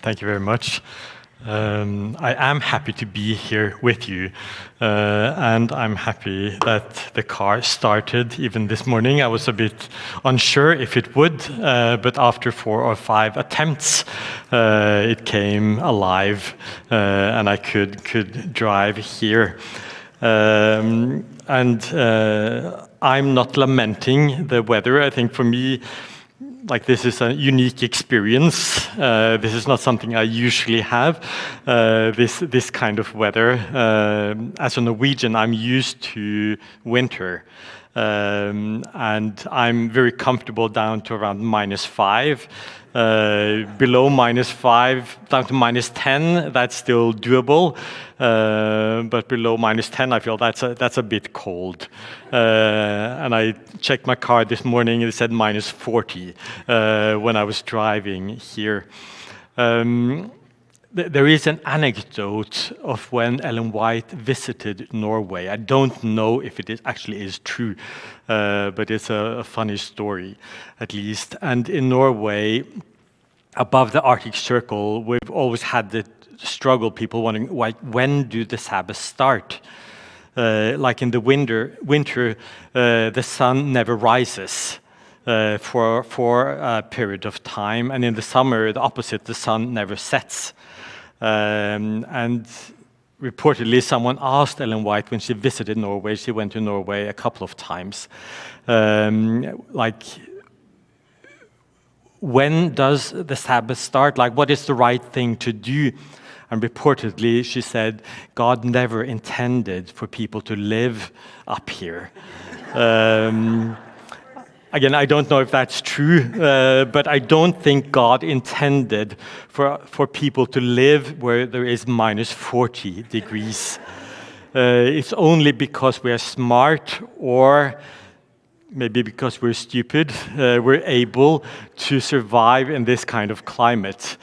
Thank you very much. I am happy to be here with you, and I'm happy that the car started even this morning. I was a bit unsure if it would, but after 4 or 5 attempts, it came alive, and I could drive here. I'm not lamenting the weather. I think for me, this is a unique experience. This is not something I usually have, this kind of weather. As a Norwegian, I'm used to winter. And I'm very comfortable down to around -5. Below -5, down to -10, that's still doable. But below -10, I feel that's a bit cold. And I checked my car this morning, it said -40 when I was driving here. There is an anecdote of when Ellen White visited Norway. I don't know if it actually is true, but it's a funny story, at least. And in Norway, above the Arctic Circle, we've always had the struggle, people wondering, when do the Sabbaths start? Like in the winter, the sun never rises for a period of time, and in the summer, the opposite, the sun never sets. And reportedly, someone asked Ellen White when she visited Norway, she went to Norway a couple of times, when does the Sabbath start? What is the right thing to do? And reportedly, she said, God never intended for people to live up here. Again, I don't know if that's true, but I don't think God intended for people to live where there is -40 degrees. It's only because we are smart, or maybe because we're stupid, we're able to survive in this kind of climate.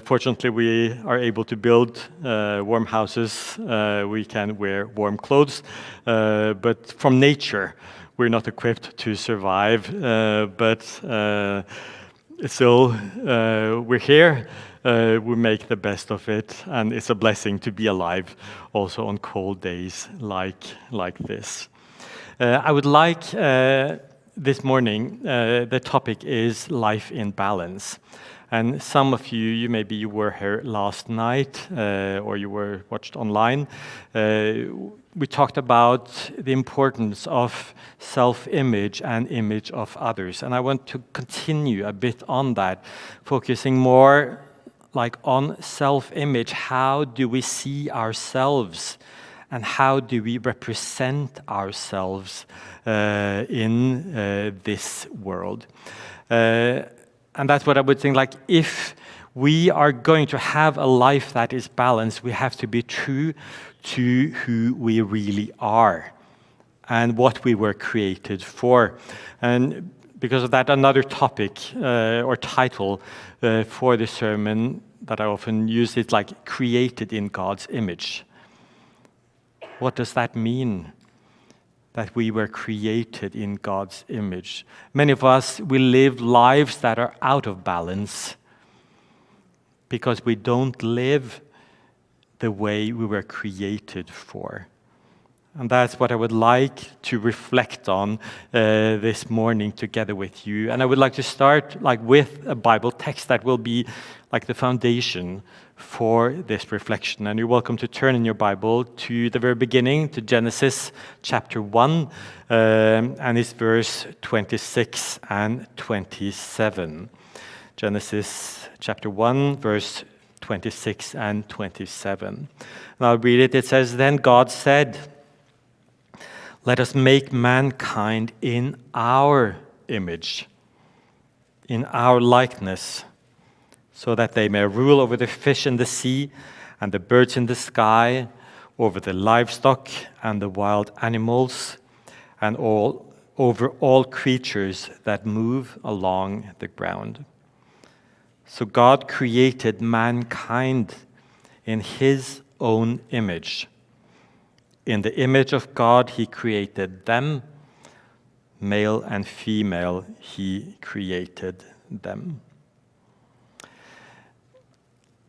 Fortunately, we are able to build warm houses. We can wear warm clothes, but from nature, we're not equipped to survive, but still, we're here. We make the best of it, and it's a blessing to be alive also on cold days like this. I would like this morning, the topic is life in balance. And some of you maybe you were here last night, or you were watched online. We talked about the importance of self-image and image of others. And I want to continue a bit on that, focusing more on self-image. How do we see ourselves? And how do we represent ourselves in this world? And that's what I would think, if we are going to have a life that is balanced, we have to be true to who we really are and what we were created for. And because of that, another topic or title for the sermon that I often use is created in God's image. What does that mean? That we were created in God's image. Many of us, we live lives that are out of balance because we don't live the way we were created for. And that's what I would like to reflect on this morning together with you. And I would like to start with a Bible text that will be the foundation for this reflection. And you're welcome to turn in your Bible to the very beginning, to Genesis chapter 1, and it's verse 26 and 27. Genesis chapter 1, verse 26 and 27. And I'll read it. It says, "Then God said, 'Let us make mankind in our image, in our likeness, so that they may rule over the fish in the sea and the birds in the sky, over the livestock and the wild animals, and over all creatures that move along the ground.' So God created mankind in his own image. In the image of God, he created them. Male and female, he created them.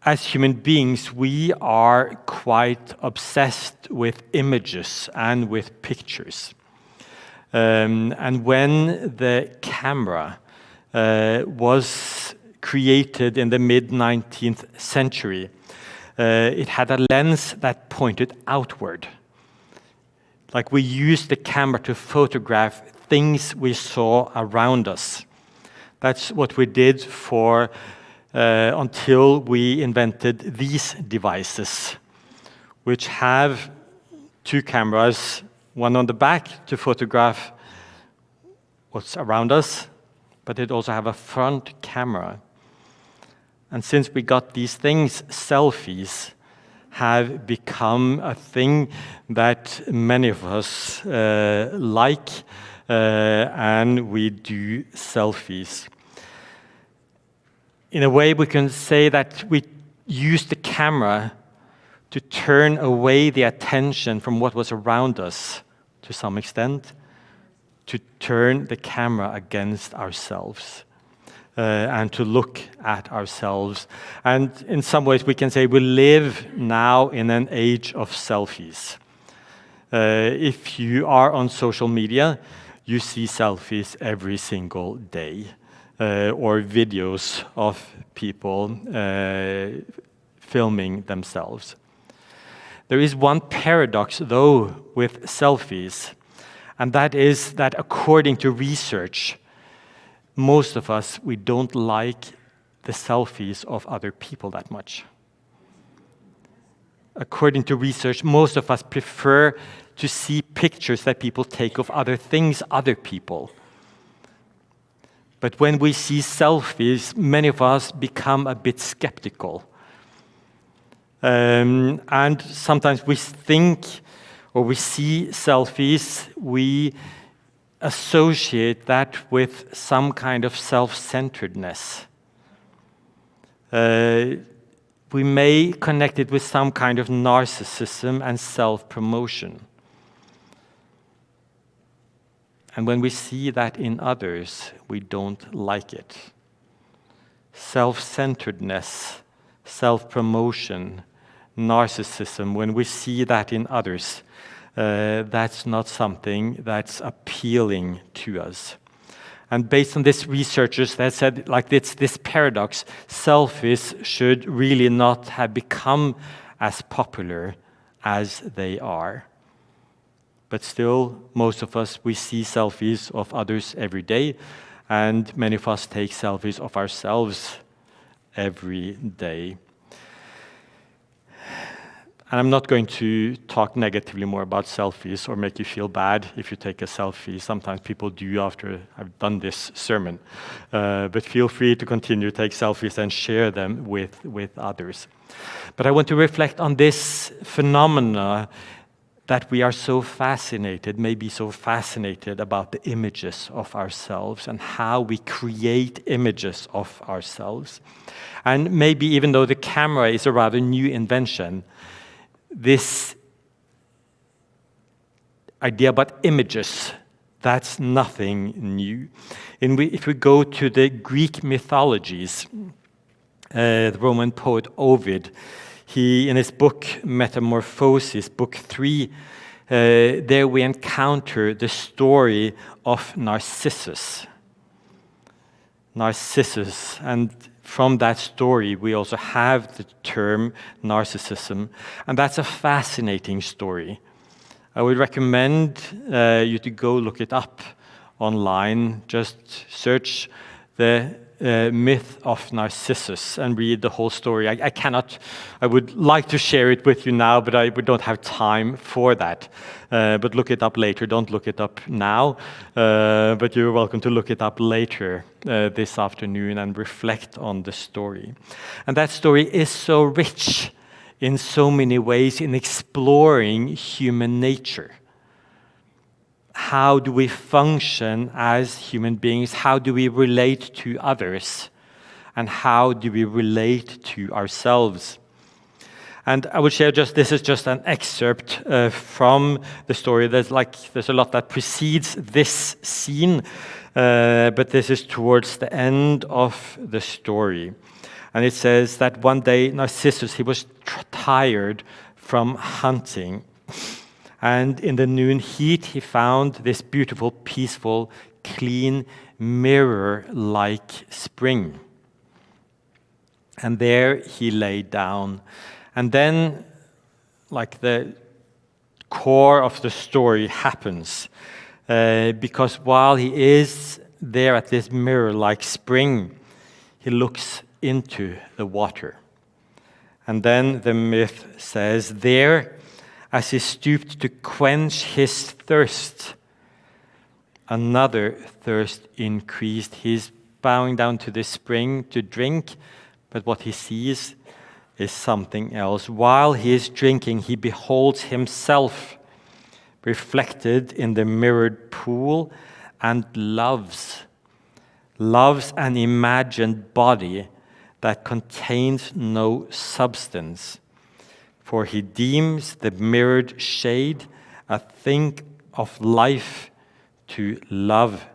As human beings, we are quite obsessed with images and with pictures. And when the camera was created in the mid-19th century, it had a lens that pointed outward. Like we used the camera to photograph things we saw around us. That's what we did for until we invented these devices, which have two cameras, one on the back to photograph what's around us, but it also have a front camera. And since we got these things, selfies have become a thing that many of us like, and we do selfies. In a way, we can say that we use the camera to turn away the attention from what was around us to some extent, to turn the camera against ourselves and to look at ourselves. And in some ways, we can say we live now in an age of selfies. If you are on social media, you see selfies every single day. Or videos of people filming themselves. There is one paradox, though, with selfies, and that is that according to research, most of us, we don't like the selfies of other people that much. According to research, most of us prefer to see pictures that people take of other things, other people. But when we see selfies, many of us become a bit skeptical. And sometimes we think, or we see selfies, we associate that with some kind of self-centeredness. We may connect it with some kind of narcissism and self-promotion. And when we see that in others, we don't like it. Self-centeredness, self-promotion, narcissism, when we see that in others, that's not something that's appealing to us. And based on this, researchers that said, like this paradox, selfies should really not have become as popular as they are. But still, most of us, we see selfies of others every day, and many of us take selfies of ourselves every day. And I'm not going to talk negatively more about selfies or make you feel bad if you take a selfie. Sometimes people do after I've done this sermon. But feel free to continue to take selfies and share them with others. But I want to reflect on this phenomena that we are so fascinated, maybe so fascinated about the images of ourselves and how we create images of ourselves. And maybe even though the camera is a rather new invention, this idea about images, that's nothing new. If we go to the Greek mythologies, the Roman poet Ovid, he, in his book Metamorphosis, book 3, there we encounter the story of Narcissus. Narcissus, and from that story we also have the term narcissism, and that's a fascinating story. I would recommend you to go look it up online. Just search the myth of Narcissus and read the whole story. I would like to share it with you now, but we don't have time for that. But look it up later. Don't look it up now, but you're welcome to look it up later this afternoon and reflect on the story. And that story is so rich in so many ways in exploring human nature. How do we function as human beings? How do we relate to others? And how do we relate to ourselves? And I would share this is just an excerpt from the story. There's a lot that precedes this scene, but this is towards the end of the story. And it says that one day Narcissus, he was tired from hunting. And in the noon heat, he found this beautiful, peaceful, clean, mirror-like spring. And there he lay down. And then, the core of the story happens. Because while he is there at this mirror-like spring, he looks into the water. And then the myth says, there, as he stooped to quench his thirst, another thirst increased. He's bowing down to the spring to drink, but what he sees is something else. While he is drinking, he beholds himself reflected in the mirrored pool and loves an imagined body that contains no substance. For he deems the mirrored shade a thing of life to love.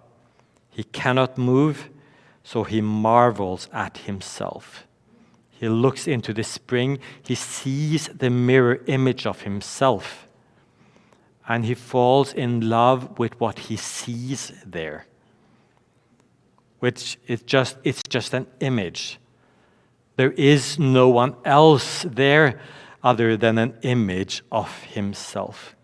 He cannot move, so he marvels at himself. He looks into the spring, he sees the mirror image of himself, and he falls in love with what he sees there, which it's just an image. There is no one else there other than an image of himself.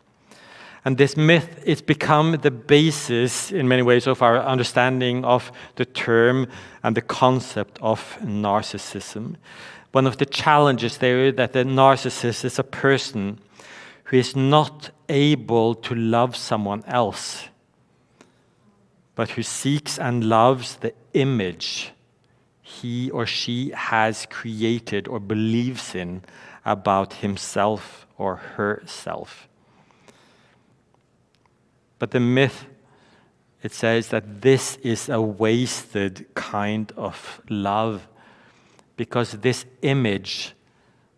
And this myth, it's become the basis in many ways of our understanding of the term and the concept of narcissism. One of the challenges there is that the narcissist is a person who is not able to love someone else, but who seeks and loves the image he or she has created or believes in about himself or herself. But the myth, it says that this is a wasted kind of love, because this image,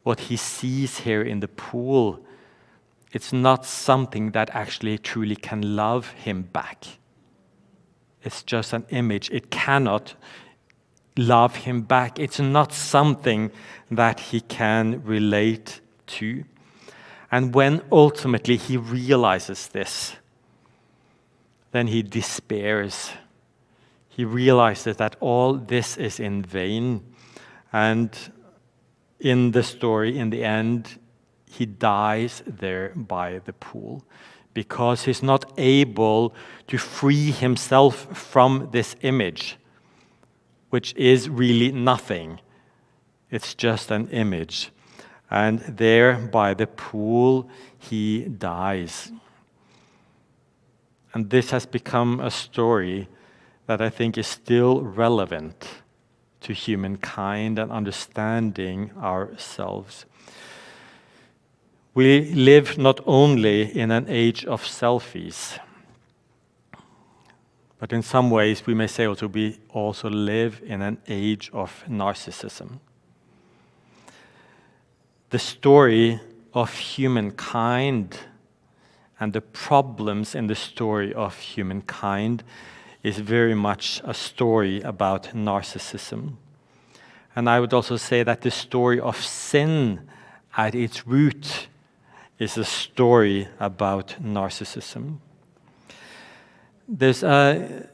what he sees here in the pool, it's not something that actually truly can love him back. It's just an image. It cannot love him back. It's not something that he can relate to. And when ultimately he realizes this, then he despairs. He realizes that all this is in vain. And in the story, in the end, he dies there by the pool because he's not able to free himself from this image, which is really nothing. It's just an image. And there by the pool, he dies. And this has become a story that I think is still relevant to humankind and understanding ourselves. We live not only in an age of selfies, but in some ways we may say also we also live in an age of narcissism. The story of humankind and the problems in the story of humankind is very much a story about narcissism. And I would also say that the story of sin at its root is a story about narcissism. There's a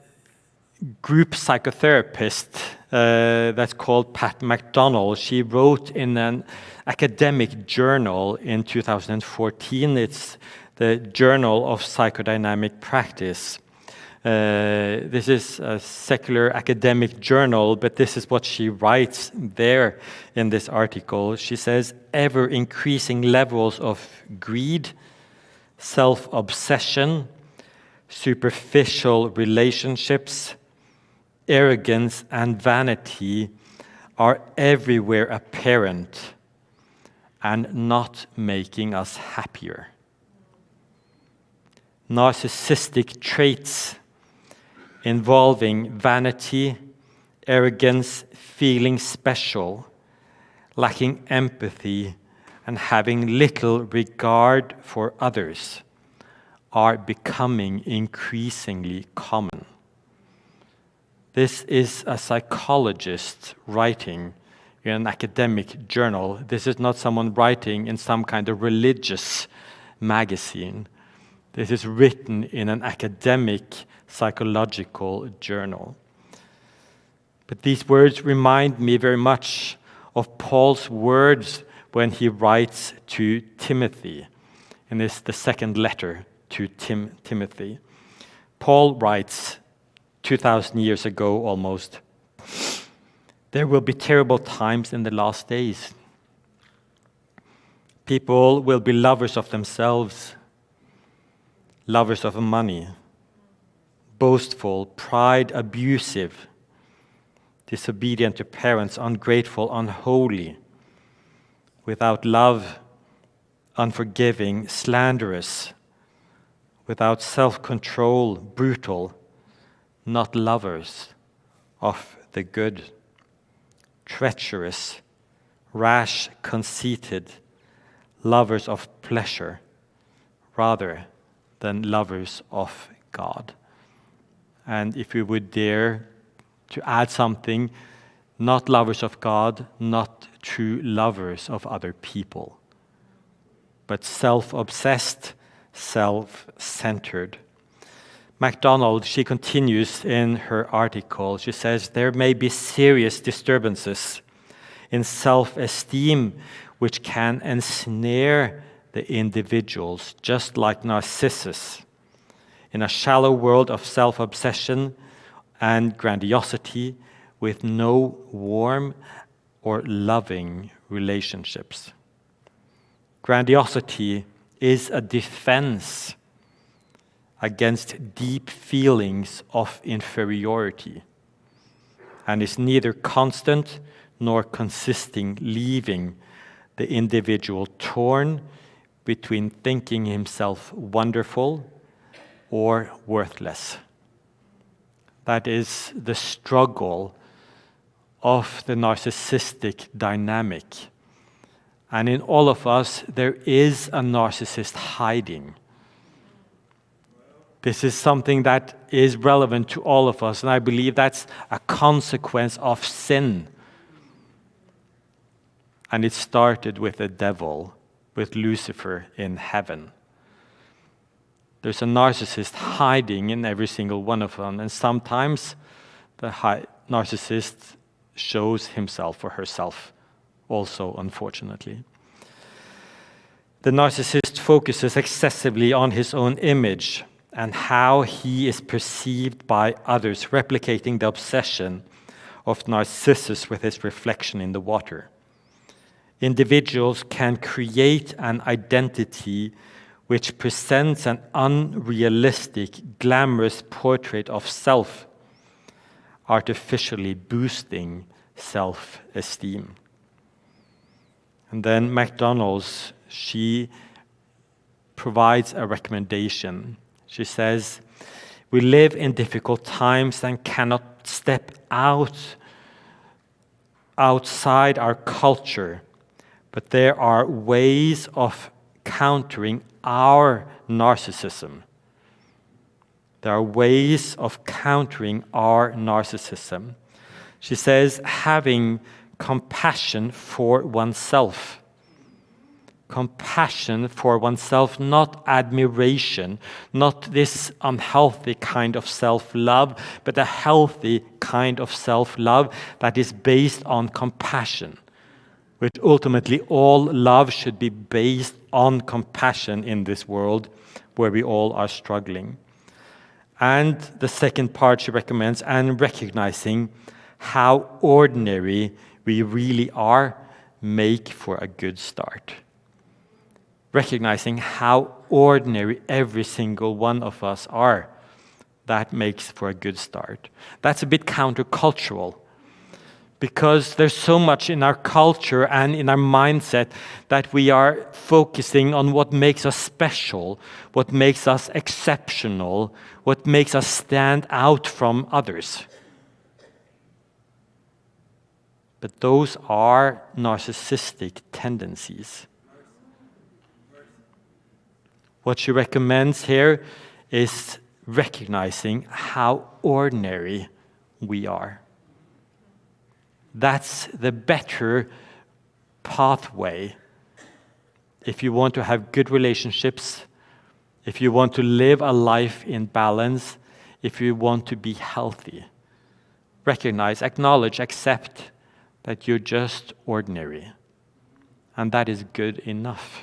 group psychotherapist that's called Pat McDonald. She wrote in an academic journal in 2014. It's the Journal of Psychodynamic Practice. This is a secular academic journal, but this is what she writes there in this article. She says, ever-increasing levels of greed, self-obsession, superficial relationships, arrogance, and vanity are everywhere apparent and not making us happier. Narcissistic traits involving vanity, arrogance, feeling special, lacking empathy, and having little regard for others are becoming increasingly common. This is a psychologist writing in an academic journal. This is not someone writing in some kind of religious magazine. This is written in an academic psychological journal. But these words remind me very much of Paul's words when he writes to Timothy. And this is the second letter to Timothy. Paul writes 2,000 years ago almost, "There will be terrible times in the last days. People will be lovers of themselves, lovers of money, boastful, pride, abusive, disobedient to parents, ungrateful, unholy, without love, unforgiving, slanderous, without self-control, brutal, not lovers of the good, treacherous, rash, conceited, lovers of pleasure rather than lovers of God." And if we would dare to add something, not lovers of God, not true lovers of other people, but self-obsessed, self-centered. MacDonald, she continues in her article, she says, "There may be serious disturbances in self-esteem which can ensnare the individuals, just like Narcissus, in a shallow world of self-obsession and grandiosity with no warm or loving relationships." Grandiosity is a defense against deep feelings of inferiority and is neither constant nor consisting, leaving the individual torn between thinking himself wonderful or worthless. That is the struggle of the narcissistic dynamic. And in all of us, there is a narcissist hiding. This is something that is relevant to all of us, and I believe that's a consequence of sin. And it started with the devil, with Lucifer in heaven. There's a narcissist hiding in every single one of them, and sometimes the narcissist shows himself or herself also, unfortunately. The narcissist focuses excessively on his own image and how he is perceived by others, replicating the obsession of Narcissus with his reflection in the water. Individuals can create an identity which presents an unrealistic, glamorous portrait of self, artificially boosting self-esteem. And then McDonald's, she provides a recommendation. She says, "We live in difficult times and cannot step outside our culture, but there are ways of countering our narcissism. There are ways of countering our narcissism." She says, having compassion for oneself. Compassion for oneself, not admiration, not this unhealthy kind of self-love, but a healthy kind of self-love that is based on compassion. Which ultimately all love should be based on compassion in this world where we all are struggling. And the second part she recommends, and recognizing how ordinary we really are, make for a good start. Recognizing how ordinary every single one of us are, that makes for a good start. That's a bit countercultural. Because there's so much in our culture and in our mindset that we are focusing on what makes us special, what makes us exceptional, what makes us stand out from others. But those are narcissistic tendencies. What she recommends here is recognizing how ordinary we are. That's the better pathway if you want to have good relationships, if you want to live a life in balance, if you want to be healthy. Recognize, acknowledge, accept that you're just ordinary. And that is good enough,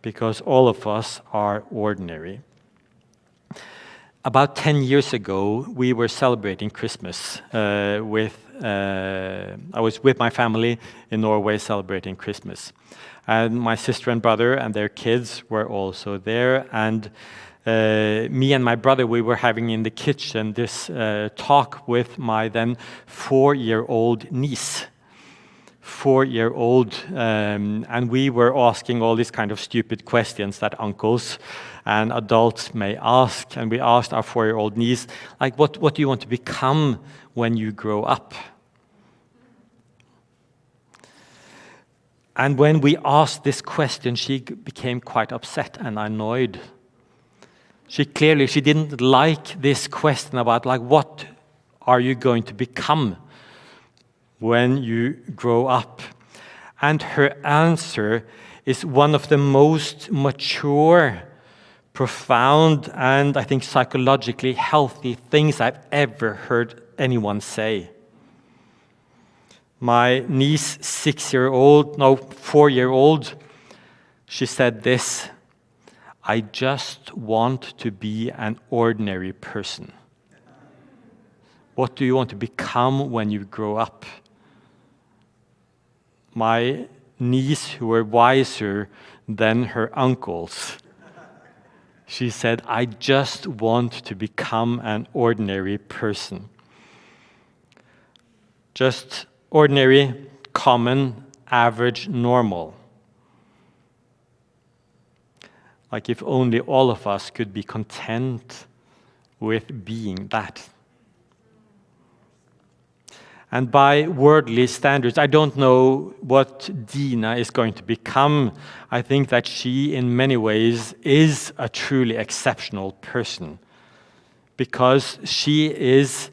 because all of us are ordinary. About 10 years ago, we were celebrating Christmas I was with my family in Norway celebrating Christmas. And my sister and brother and their kids were also there. And me and my brother, we were having in the kitchen this talk with my then 4-year-old niece. 4-year-old, and we were asking all these kind of stupid questions that uncles and adults may ask. And we asked our 4-year-old niece, like, what do you want to become when you grow up? And when we asked this question, she became quite upset and annoyed. She didn't like this question about, like, what are you going to become when you grow up? And her answer is one of the most mature, profound, and I think psychologically healthy things I've ever heard anyone say. My niece, 4-year-old, she said this: I just want to be an ordinary person. What do you want to become when you grow up? My niece, who were wiser than her uncles, she said, I just want to become an ordinary person. Just ordinary, common, average, normal. Like if only all of us could be content with being that. And by worldly standards, I don't know what Dina is going to become. I think that she, in many ways, is a truly exceptional person, because she is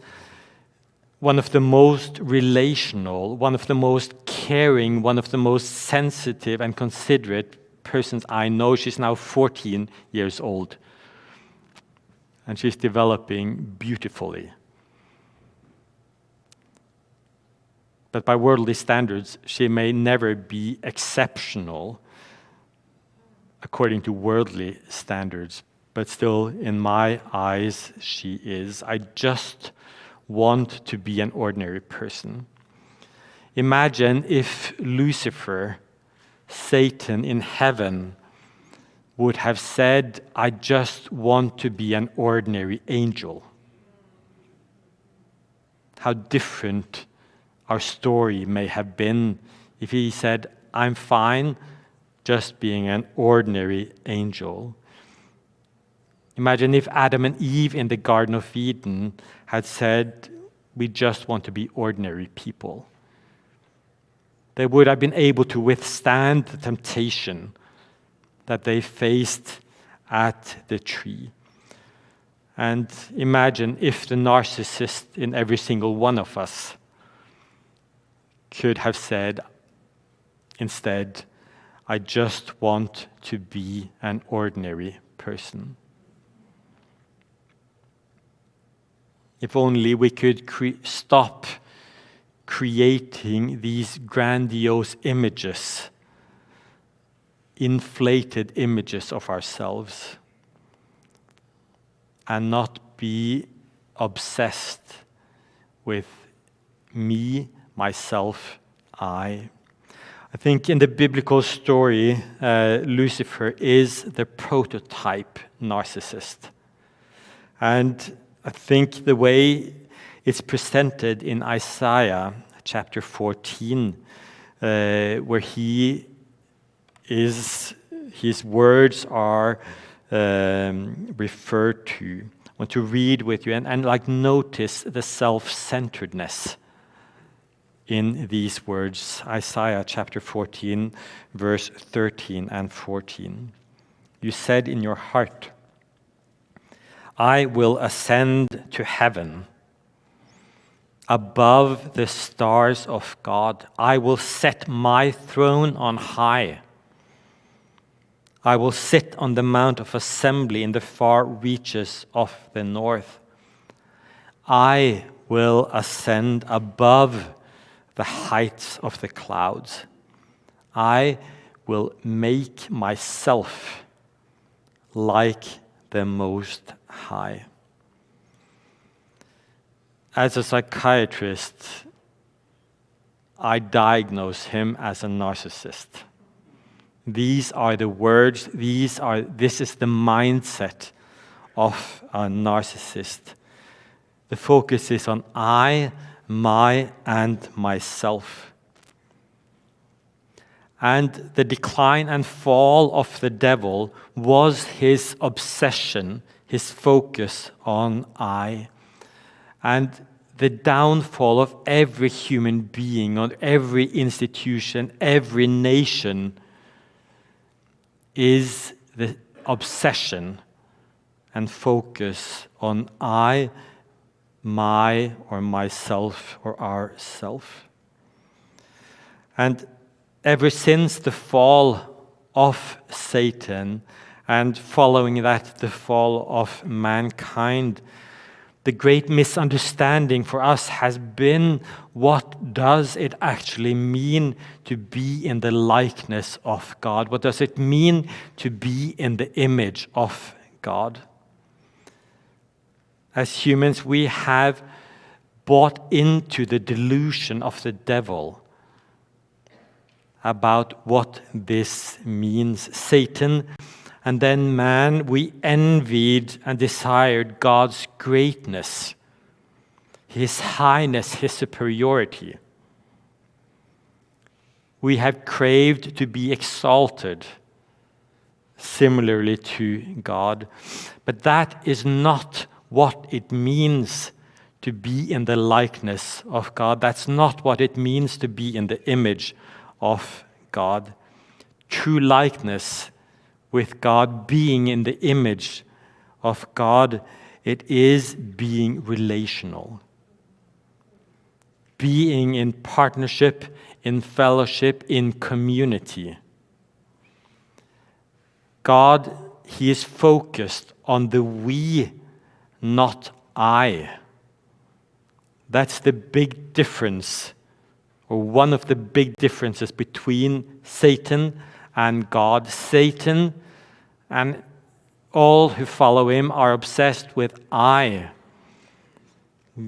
one of the most relational, one of the most caring, one of the most sensitive and considerate persons I know. She's now 14 years old, and she's developing beautifully. But by worldly standards, she may never be exceptional according to worldly standards, but still, in my eyes, she is. I just want to be an ordinary person. Imagine if Lucifer, Satan in heaven, would have said, I just want to be an ordinary angel. How different our story may have been if he said, I'm fine just being an ordinary angel. Imagine if Adam and Eve in the Garden of Eden had said, we just want to be ordinary people. They would have been able to withstand the temptation that they faced at the tree. And imagine if the narcissist in every single one of us could have said instead, I just want to be an ordinary person. If only we could stop creating these grandiose images, inflated images of ourselves, and not be obsessed with me, myself, I. I think in the biblical story, Lucifer is the prototype narcissist. And I think the way it's presented in Isaiah chapter 14, where his words are referred to. I want to read with you and like notice the self-centeredness in these words. Isaiah chapter 14, verse 13 and 14. You said in your heart, I will ascend to heaven above the stars of God. I will set my throne on high. I will sit on the mount of assembly in the far reaches of the north. I will ascend above the heights of the clouds. I will make myself like the Most High. As a psychiatrist, I diagnose him as a narcissist. These are the words, this is the mindset of a narcissist. The focus is on I, my, and myself. And the decline and fall of the devil was his obsession, his focus on I. And the downfall of every human being, on every institution, every nation, is the obsession and focus on I, my, or myself, or ourself. And ever since the fall of Satan, and following that, the fall of mankind, the great misunderstanding for us has been, what does it actually mean to be in the likeness of God? What does it mean to be in the image of God? As humans, we have bought into the delusion of the devil about what this means. Satan and then man, we envied and desired God's greatness, His highness, His superiority. We have craved to be exalted, similarly to God. But that is not what it means to be in the likeness of God. That's not what it means to be in the image of God. True likeness with God, being in the image of God, it is being relational. Being in partnership, in fellowship, in community. God, He is focused on the we, not I. That's the big difference, or one of the big differences between Satan and God. Satan and all who follow him are obsessed with I.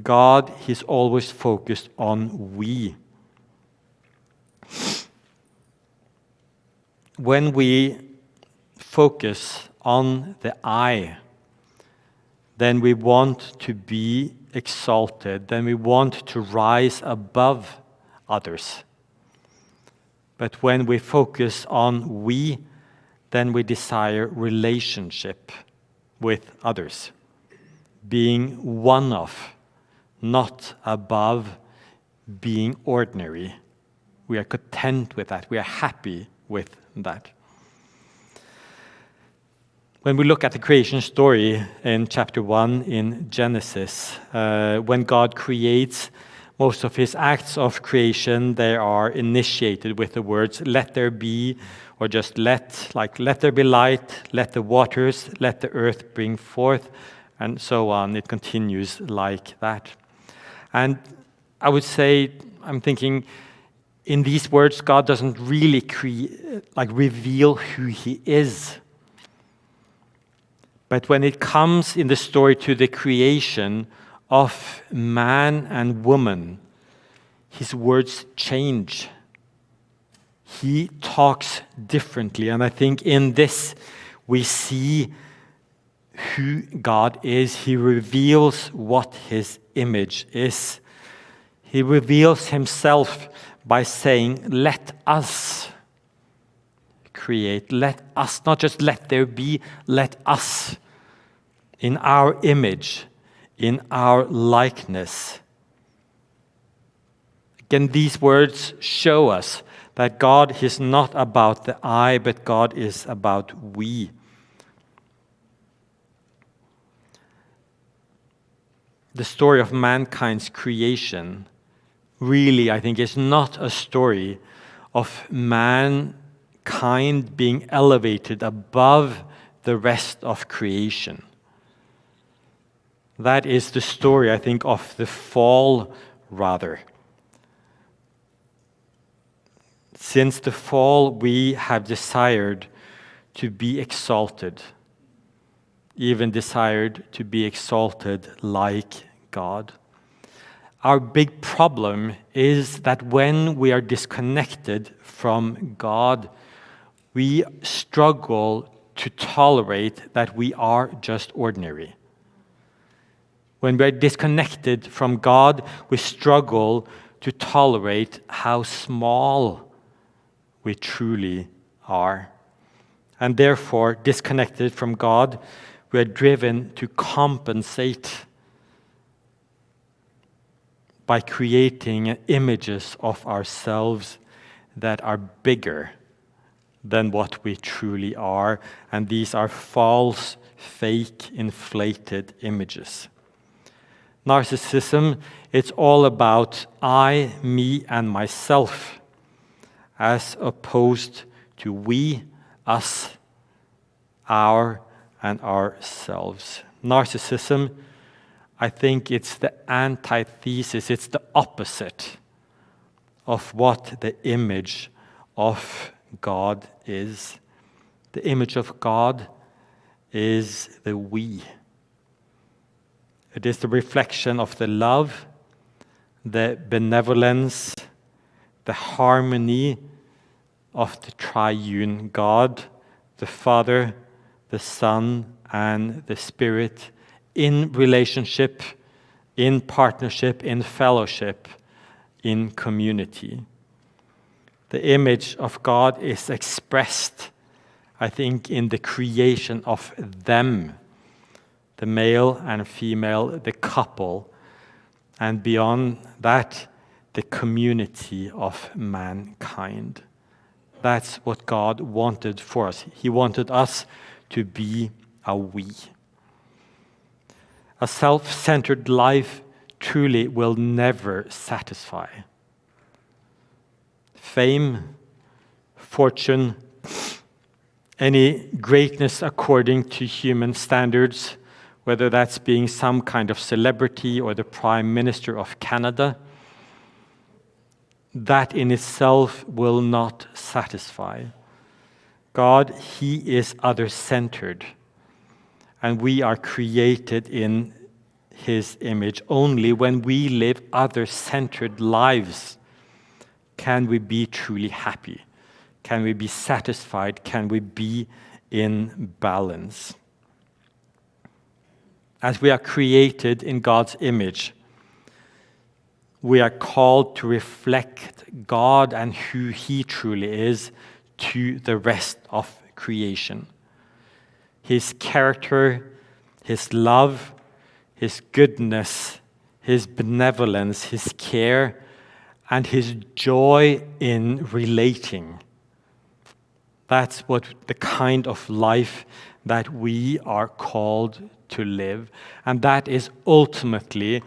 God, He's always focused on we. When we focus on the I, then we want to be exalted, then we want to rise above others. But when we focus on we, then we desire relationship with others, being one of, not above, being ordinary. We are content with that. We are happy with that. When we look at the creation story in chapter 1 in Genesis, when God creates, most of His acts of creation, they are initiated with the words, let there be, or just let there be light, let the waters, let the earth bring forth, and so on. It continues like that. And I would say, I'm thinking, in these words, God doesn't really reveal who He is. But when it comes in the story to the creation of man and woman, His words change. He talks differently. And I think in this we see who God is. He reveals what His image is. He reveals Himself by saying, let us create. Let us, not just let there be, let us in our image, in our likeness. Again, these words show us that God is not about the I, but God is about we. the story of mankind's creation really, I think, is not a story of mankind being elevated above the rest of creation. That is the story, I think, of the fall, rather. Since the fall, we have desired to be exalted, even desired to be exalted like God. Our big problem is that when we are disconnected from God, we struggle to tolerate that we are just ordinary. When we are disconnected from God, we struggle to tolerate how small we truly are. And therefore, disconnected from God, we are driven to compensate by creating images of ourselves that are bigger than what we truly are. And these are false, fake, inflated images. Narcissism, it's all about I, me, and myself, as opposed to we, us, our, and ourselves. Narcissism, I think it's the antithesis, it's the opposite of what the image of God is. The image of God is the we. It is the reflection of the love, the benevolence, the harmony of the triune God, the Father, the Son, and the Spirit, in relationship, in partnership, in fellowship, in community. The image of God is expressed, I think, in the creation of them, the male and female, the couple, and beyond that, the community of mankind. That's what God wanted for us. He wanted us to be a we. A self-centered life truly will never satisfy. Fame, fortune, any greatness according to human standards, whether that's being some kind of celebrity or the Prime Minister of Canada, that in itself will not satisfy. God, He is other-centered, and we are created in His image. Only when we live other-centered lives can we be truly happy, can we be satisfied, can we be in balance. As we are created in God's image, we are called to reflect God and who He truly is to the rest of creation. His character, His love, His goodness, His benevolence, His care, and His joy in relating. That's what the kind of life that we are called to live. And that is ultimately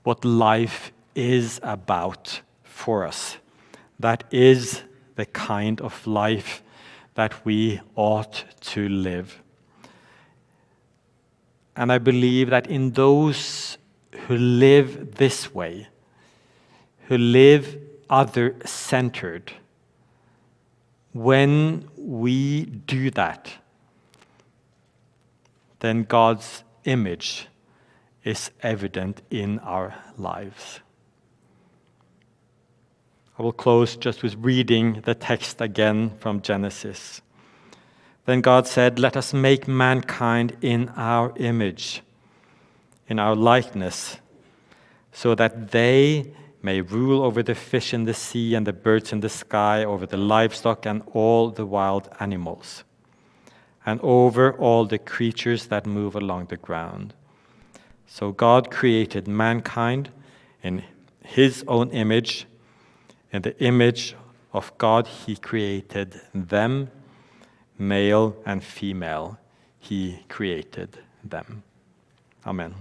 what life is about for us. That is the kind of life that we ought to live. And I believe that in those who live this way, who live other-centered, when we do that, then God's image is evident in our lives. I will close just with reading the text again from Genesis. Then God said, "Let us make mankind in our image, in our likeness, so that they may rule over the fish in the sea and the birds in the sky, over the livestock and all the wild animals, and over all the creatures that move along the ground." So God created mankind in His own image. In the image of God, He created them, male and female. He created them. Amen.